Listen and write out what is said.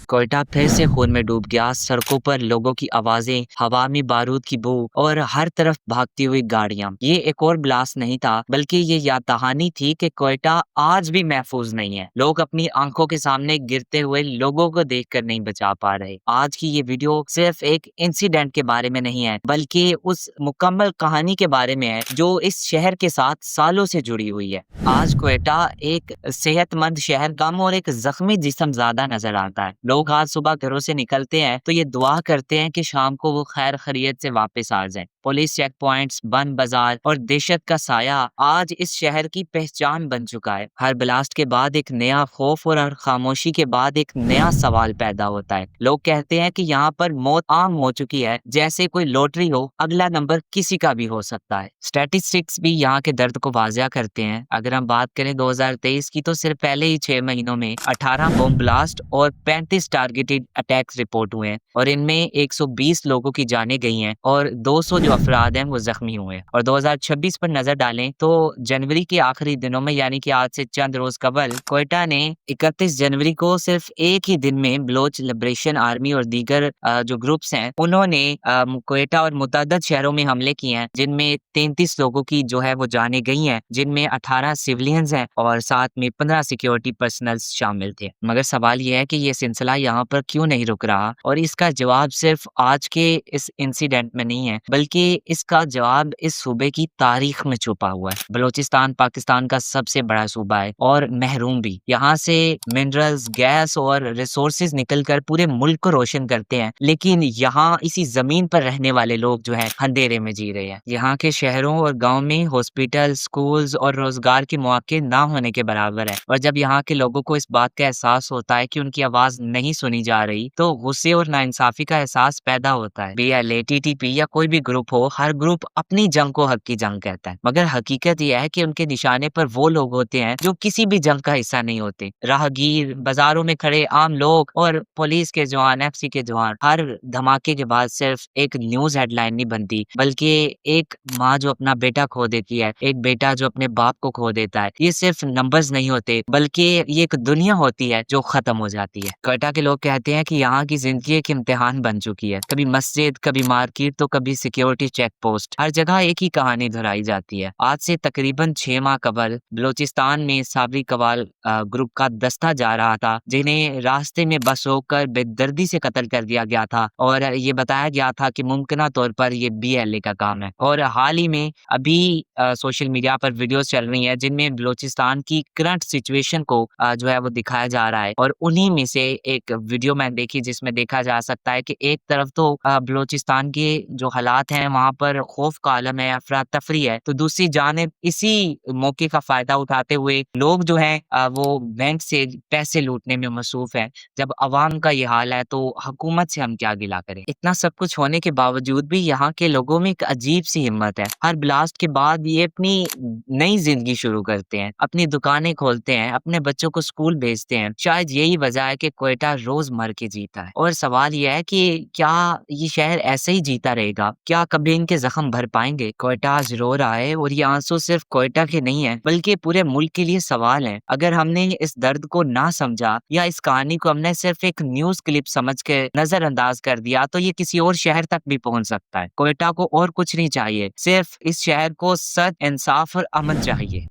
कोयटा फिर से खून में डूब गया। सड़कों पर लोगों की आवाजें, हवा में बारूद की बू और हर तरफ भागती हुई गाड़ियां। ये एक और ब्लास्ट नहीं था, बल्कि ये याद दहानी थी कि कोयटा आज भी महफूज नहीं है। लोग अपनी आंखों के सामने गिरते हुए लोगों को देखकर नहीं बचा पा रहे। आज की ये वीडियो सिर्फ एक इंसिडेंट के बारे में नहीं है, बल्कि उस मुकम्मल कहानी के बारे में है जो इस शहर के साथ सालों से जुड़ी हुई है। आज कोयटा एक सेहतमंद शहर कम और एक जख्मी जिस्म ज्यादा नजर आता है। लोग आज सुबह घरों से निकलते हैं तो ये दुआ करते हैं कि शाम को वो खैर खैरियत से वापस आ जाए। पुलिस चेक पॉइंट्स, बंद बाजार और दहशत का साया आज इस शहर की पहचान बन चुका है। हर ब्लास्ट के बाद एक नया खौफ और हर खामोशी के बाद एक नया सवाल पैदा होता है। लोग कहते हैं कि यहाँ पर मौत आम हो चुकी है, जैसे कोई लॉटरी हो, अगला नंबर किसी का भी हो सकता है। स्टैटिस्टिक्स भी यहाँ के दर्द को वाजिया करते हैं। अगर हम बात करें 2023 की, तो सिर्फ पहले ही 6 महीनों में 18 बम ब्लास्ट और 35 टारगेटेड अटैक्स रिपोर्ट हुए हैं और इनमें 120 लोगों की जानें गई हैं और 200 जो अफराद हैं वो जख्मी हुए हैं। और 2026 पर नजर डालें तो जनवरी के आखिरी दिनों में, यानी कि आज से चंद रोज कबल, कोयटा ने 31 जनवरी को सिर्फ एक ही दिन में बलोच लिबरेशन आर्मी और दीगर जो ग्रुप्स हैं उन्होंने कोयटा और मुतअद्दिद शहरों में हमले किए हैं, जिनमें 33 लोगों की जो है वो जानें गई हैं, जिनमें 18 सिविलियंस हैं और साथ में 15 सिक्योरिटी पर्सनल शामिल थे। मगर सवाल यह है कि ये सिलसिला यहाँ पर क्यों नहीं रुक रहा, और इसका जवाब सिर्फ आज के इस इंसिडेंट में नहीं है, बल्कि इसका जवाब इस सूबे की तारीख में छुपा हुआ है। बलोचिस्तान पाकिस्तान का सबसे बड़ा सूबा है और महरूम भी। यहाँ से मिनरल्स, गैस और रिसोर्सेज निकलकर पूरे मुल्क को रोशन करते हैं, लेकिन यहाँ इसी जमीन पर रहने वाले लोग जो है अंधेरे में जी रहे हैं। यहाँ के शहरों और गाँव में हॉस्पिटल, स्कूल्स और रोजगार के मौके ना होने के बराबर है। और जब यहाँ के लोगों को इस बात का एहसास होता है कि उनकी आवाज नहीं सुनी जा रही, तो गुस्से और नाइंसाफी का एहसास पैदा होता है। BLA, TTP या कोई भी ग्रुप हो, हर ग्रुप अपनी जंग को हक की जंग कहता है, मगर हकीकत यह है कि उनके निशाने पर वो लोग होते हैं जो किसी भी जंग का हिस्सा नहीं होते। राहगीर, बाजारों में खड़े आम लोग और पुलिस के जवान, FC के जवान। हर धमाके के बाद सिर्फ एक न्यूज हेडलाइन नहीं बनती, बल्कि एक माँ जो अपना बेटा खो देती है, एक बेटा जो अपने बाप को खो देता है। ये सिर्फ नंबर्स नहीं होते, बल्कि ये एक दुनिया होती है जो खत्म हो जाती है। कोयटा के लोग कहते हैं कि यहाँ की जिंदगी एक इम्तिहान बन चुकी है। कभी मस्जिद, कभी मार्केट, तो कभी सिक्योरिटी चेक पोस्ट। हर जगह एक ही कहानी दोहराई जाती है। आज से तकरीबन 6 माह कबल बलोचिस्तान में साबरी कवाल ग्रुप का दस्ता जा रहा था, जिन्हें रास्ते में बस रोककर बेदर्दी से कत्ल कर दिया गया था और ये बताया गया था कि मुमकिन तौर पर ये BLA का काम है। और हाल ही में अभी सोशल मीडिया पर वीडियोस चल रही हैं जिनमें बलोचिस्तान की करंट सिचुएशन को जो है वो दिखाया जा रहा है। और उन्हीं में से एक वीडियो मैंने देखी जिसमें देखा जा सकता है कि एक तरफ तो बलोचिस्तान के जो हालात हैं वहां पर खौफ का आलम है, अफरा तफरी है, तो दूसरी जानिब इसी मौके का फायदा उठाते हुए लोग जो है वो बैंक से पैसे लूटने में मसरूफ है। जब अवाम का ये हाल है तो हुकूमत से हम क्या गिला करें। इतना सब कुछ होने के बावजूद भी यहाँ के लोगों में एक अजीब सी हिम्मत है। हर ब्लास्ट के बाद ये अपनी नई जिंदगी शुरू करते हैं, अपनी दुकानें खोलते हैं, अपने बच्चों को स्कूल भेजते हैं। शायद यही वजह है कि कोयटा रोज मर के जीता है। और सवाल यह है कि क्या ये शहर ऐसे ही जीता रहेगा? क्या कभी इनके जख्म भर पाएंगे? कोयटा आज रो रहा है और ये आंसू सिर्फ कोयटा के नहीं है, बल्कि पूरे मुल्क के लिए सवाल है। अगर हमने इस दर्द को ना समझा या इस कहानी को हमने सिर्फ एक न्यूज क्लिप समझ के नजरअंदाज कर दिया, तो ये किसी और शहर तक भी पहुंच सकता है। कोयटा को और कुछ नहीं चाहिए, सिर्फ इस शहर को सच, इंसाफ और अमन चाहिए।